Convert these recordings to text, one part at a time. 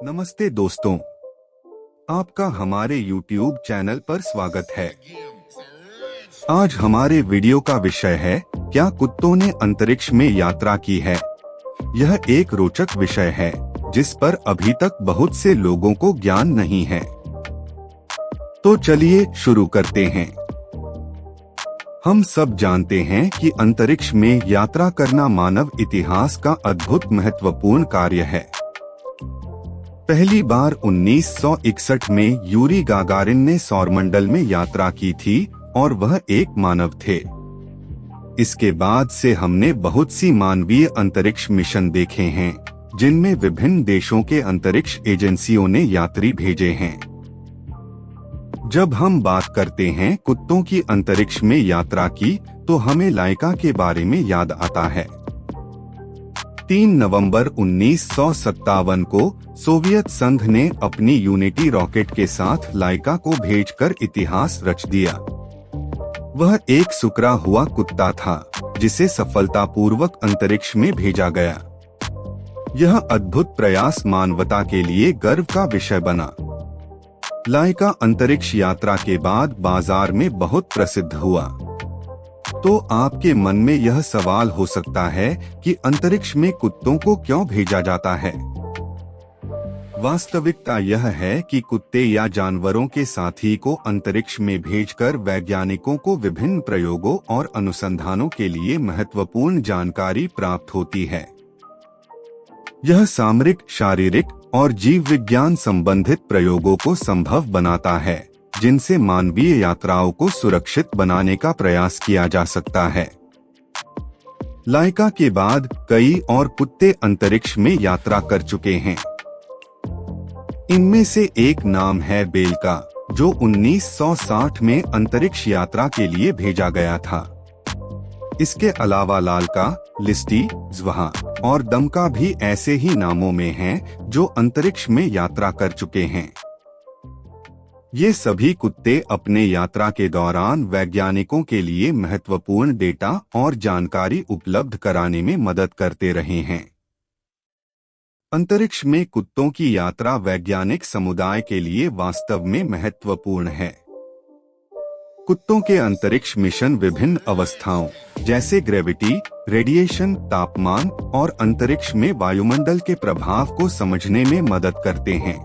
नमस्ते दोस्तों, आपका हमारे YouTube चैनल पर स्वागत है। आज हमारे वीडियो का विषय है, क्या कुत्तों ने अंतरिक्ष में यात्रा की है। यह एक रोचक विषय है जिस पर अभी तक बहुत से लोगों को ज्ञान नहीं है। तो चलिए शुरू करते हैं। हम सब जानते हैं कि अंतरिक्ष में यात्रा करना मानव इतिहास का अद्भुत महत्वपूर्ण कार्य है। पहली बार 1961 में यूरी गागारिन ने सौरमंडल में यात्रा की थी और वह एक मानव थे। इसके बाद से हमने बहुत सी मानवीय अंतरिक्ष मिशन देखे हैं, जिनमें विभिन्न देशों के अंतरिक्ष एजेंसियों ने यात्री भेजे हैं। जब हम बात करते हैं कुत्तों की अंतरिक्ष में यात्रा की, तो हमें लाइका के बारे में याद आता है। 3 नवंबर 1957 को सोवियत संघ ने अपनी यूनिटी रॉकेट के साथ लाइका को भेजकर इतिहास रच दिया। वह एक सुकरा हुआ कुत्ता था जिसे सफलतापूर्वक अंतरिक्ष में भेजा गया। यह अद्भुत प्रयास मानवता के लिए गर्व का विषय बना। लाइका अंतरिक्ष यात्रा के बाद बाजार में बहुत प्रसिद्ध हुआ। तो आपके मन में यह सवाल हो सकता है कि अंतरिक्ष में कुत्तों को क्यों भेजा जाता है। वास्तविकता यह है कि कुत्ते या जानवरों के साथी को अंतरिक्ष में भेजकर वैज्ञानिकों को विभिन्न प्रयोगों और अनुसंधानों के लिए महत्वपूर्ण जानकारी प्राप्त होती है। यह सामरिक, शारीरिक और जीव विज्ञान संबंधित प्रयोगों को संभव बनाता है, जिनसे मानवीय यात्राओं को सुरक्षित बनाने का प्रयास किया जा सकता है। लाइका के बाद कई और कुत्ते अंतरिक्ष में यात्रा कर चुके हैं। इनमें से एक नाम है बेल का, जो 1960 में अंतरिक्ष यात्रा के लिए भेजा गया था। इसके अलावा लालका, लिस्टी, ज़्वहा और दमका भी ऐसे ही नामों में हैं, जो अंतरिक्ष में यात्रा कर चुके हैं। ये सभी कुत्ते अपने यात्रा के दौरान वैज्ञानिकों के लिए महत्वपूर्ण डेटा और जानकारी उपलब्ध कराने में मदद करते रहे हैं। अंतरिक्ष में कुत्तों की यात्रा वैज्ञानिक समुदाय के लिए वास्तव में महत्वपूर्ण है। कुत्तों के अंतरिक्ष मिशन विभिन्न अवस्थाओं जैसे ग्रेविटी, रेडिएशन, तापमान और अंतरिक्ष में वायुमंडल के प्रभाव को समझने में मदद करते हैं।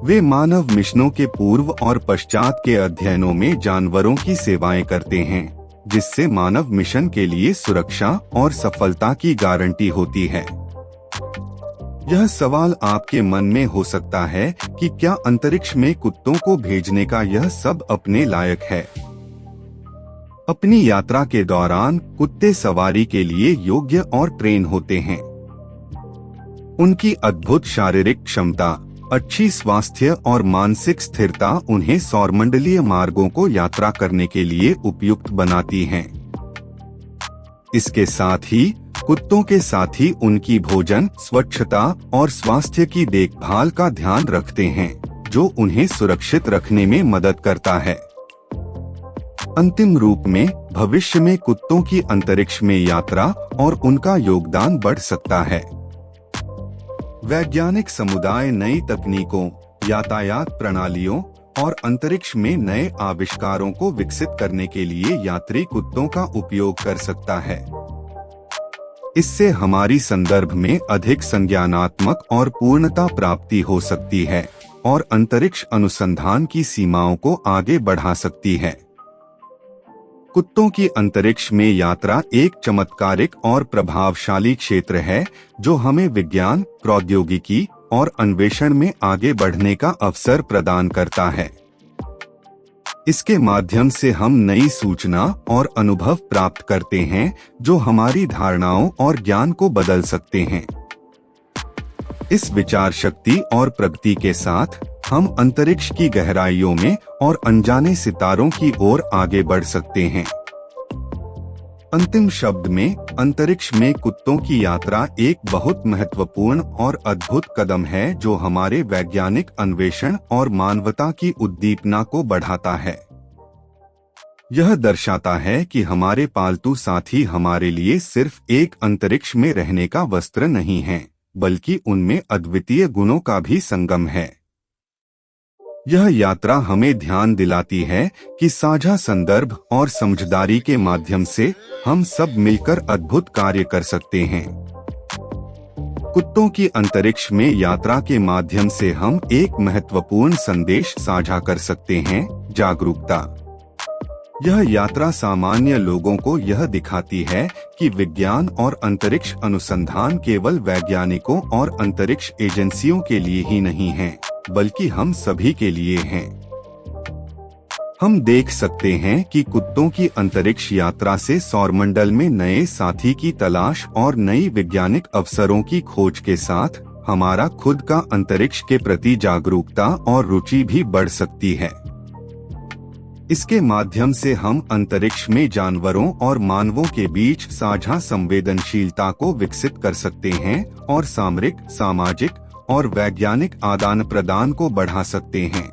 वे मानव मिशनों के पूर्व और पश्चात के अध्ययनों में जानवरों की सेवाएं करते हैं, जिससे मानव मिशन के लिए सुरक्षा और सफलता की गारंटी होती है। यह सवाल आपके मन में हो सकता है कि क्या अंतरिक्ष में कुत्तों को भेजने का यह सब अपने लायक है। अपनी यात्रा के दौरान कुत्ते सवारी के लिए योग्य और ट्रेन होते हैं। उनकी अद्भुत शारीरिक क्षमता, अच्छी स्वास्थ्य और मानसिक स्थिरता उन्हें सौरमंडलीय मार्गों को यात्रा करने के लिए उपयुक्त बनाती हैं। इसके साथ ही कुत्तों के साथी उनकी भोजन, स्वच्छता और स्वास्थ्य की देखभाल का ध्यान रखते हैं, जो उन्हें सुरक्षित रखने में मदद करता है। अंतिम रूप में भविष्य में कुत्तों की अंतरिक्ष में यात्रा और उनका योगदान बढ़ सकता है। वैज्ञानिक समुदाय नई तकनीकों, यातायात प्रणालियों और अंतरिक्ष में नए आविष्कारों को विकसित करने के लिए यात्री कुत्तों का उपयोग कर सकता है। इससे हमारी संदर्भ में अधिक संज्ञानात्मक और पूर्णता प्राप्ति हो सकती है और अंतरिक्ष अनुसंधान की सीमाओं को आगे बढ़ा सकती है। कुत्तों की अंतरिक्ष में यात्रा एक चमत्कारिक और प्रभावशाली क्षेत्र है, जो हमें विज्ञान, प्रौद्योगिकी और अन्वेषण में आगे बढ़ने का अवसर प्रदान करता है। इसके माध्यम से हम नई सूचना और अनुभव प्राप्त करते हैं, जो हमारी धारणाओं और ज्ञान को बदल सकते हैं। इस विचार शक्ति और प्रगति के साथ हम अंतरिक्ष की गहराइयों में और अनजाने सितारों की ओर आगे बढ़ सकते हैं। अंतिम शब्द में, अंतरिक्ष में कुत्तों की यात्रा एक बहुत महत्वपूर्ण और अद्भुत कदम है, जो हमारे वैज्ञानिक अन्वेषण और मानवता की उद्दीपना को बढ़ाता है। यह दर्शाता है कि हमारे पालतू साथी हमारे लिए सिर्फ एक अंतरिक्ष में रहने का वस्त्र नहीं है, बल्कि उनमें अद्वितीय गुणों का भी संगम है। यह यात्रा हमें ध्यान दिलाती है कि साझा संदर्भ और समझदारी के माध्यम से हम सब मिलकर अद्भुत कार्य कर सकते हैं। कुत्तों की अंतरिक्ष में यात्रा के माध्यम से हम एक महत्वपूर्ण संदेश साझा कर सकते हैं, जागरूकता। यह यात्रा सामान्य लोगों को यह दिखाती है कि विज्ञान और अंतरिक्ष अनुसंधान केवल वैज्ञानिकों और अंतरिक्ष एजेंसियों के लिए ही नहीं है, बल्कि हम सभी के लिए हैं। हम देख सकते हैं कि कुत्तों की अंतरिक्ष यात्रा से सौरमंडल में नए साथी की तलाश और नई वैज्ञानिक अवसरों की खोज के साथ हमारा खुद का अंतरिक्ष के प्रति जागरूकता और रुचि भी बढ़ सकती है। इसके माध्यम से हम अंतरिक्ष में जानवरों और मानवों के बीच साझा संवेदनशीलता को विकसित कर सकते हैं और सामरिक, सामाजिक और वैज्ञानिक आदान प्रदान को बढ़ा सकते हैं।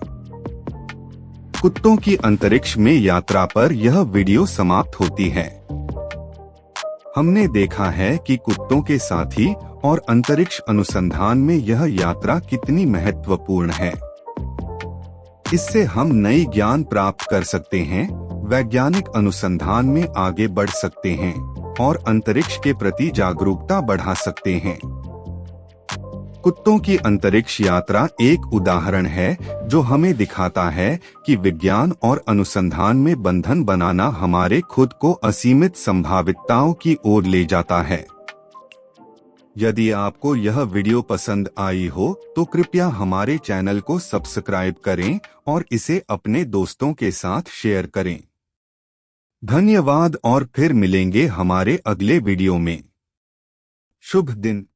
कुत्तों की अंतरिक्ष में यात्रा पर यह वीडियो समाप्त होती है। हमने देखा है कि कुत्तों के साथी और अंतरिक्ष अनुसंधान में यह यात्रा कितनी महत्वपूर्ण है। इससे हम नई ज्ञान प्राप्त कर सकते हैं, वैज्ञानिक अनुसंधान में आगे बढ़ सकते हैं और अंतरिक्ष के प्रति जागरूकता बढ़ा सकते हैं। कुत्तों की अंतरिक्ष यात्रा एक उदाहरण है जो हमें दिखाता है कि विज्ञान और अनुसंधान में बंधन बनाना हमारे खुद को असीमित संभावितताओं की ओर ले जाता है। यदि आपको यह वीडियो पसंद आई हो तो कृपया हमारे चैनल को सब्सक्राइब करें और इसे अपने दोस्तों के साथ शेयर करें। धन्यवाद और फिर मिलेंगे हमारे अगले वीडियो में। शुभ दिन।